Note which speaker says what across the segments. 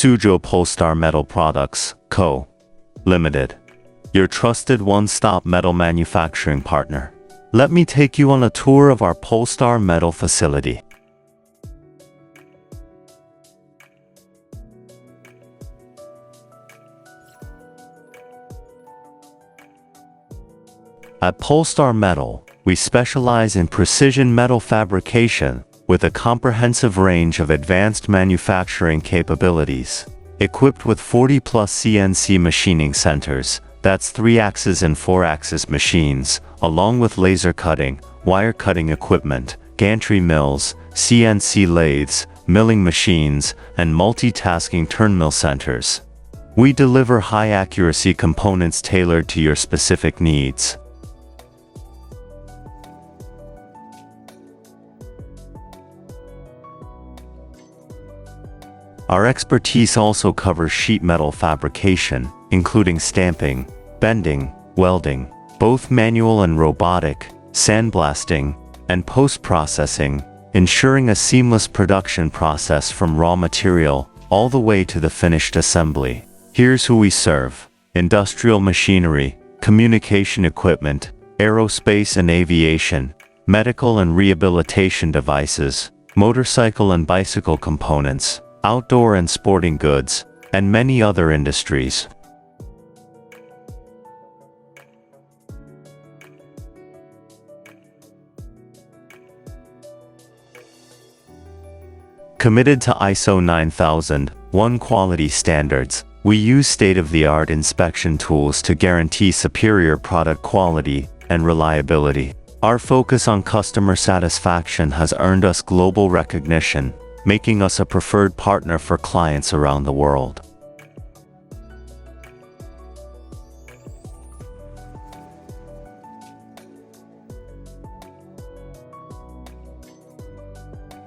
Speaker 1: SUZHOU POLESTAR Metal Products, Co. Limited. Your trusted one-stop metal manufacturing partner. Let me take you on a tour of our POLESTAR metal facility. At POLESTAR Metal, we specialize in precision metal fabrication with a comprehensive range of advanced manufacturing capabilities. Equipped with 40-plus CNC machining centers, that's 3-axis and 4-axis machines, along with laser cutting, wire cutting equipment, gantry mills, CNC lathes, milling machines, and multitasking turnmill centers. We deliver high-accuracy components tailored to your specific needs. Our expertise also covers sheet metal fabrication, including stamping, bending, welding, both manual and robotic, sandblasting, and post-processing, ensuring a seamless production process from raw material all the way to the finished assembly. Here's who we serve: industrial machinery, communication equipment, aerospace and aviation, medical and rehabilitation devices, motorcycle and bicycle components, outdoor and sporting goods, and many other industries. Committed to ISO 9001 quality standards, we use state-of-the-art inspection tools to guarantee superior product quality and reliability. Our focus on customer satisfaction has earned us global recognition, making us a preferred partner for clients around the world.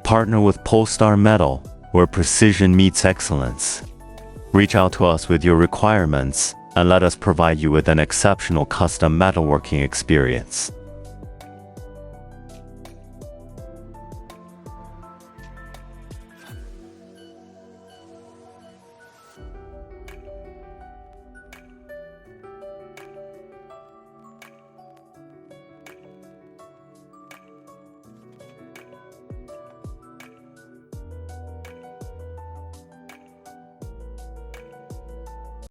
Speaker 1: Partner with POLESTAR Metal, where precision meets excellence. Reach out to us with your requirements and let us provide you with an exceptional custom metalworking experience.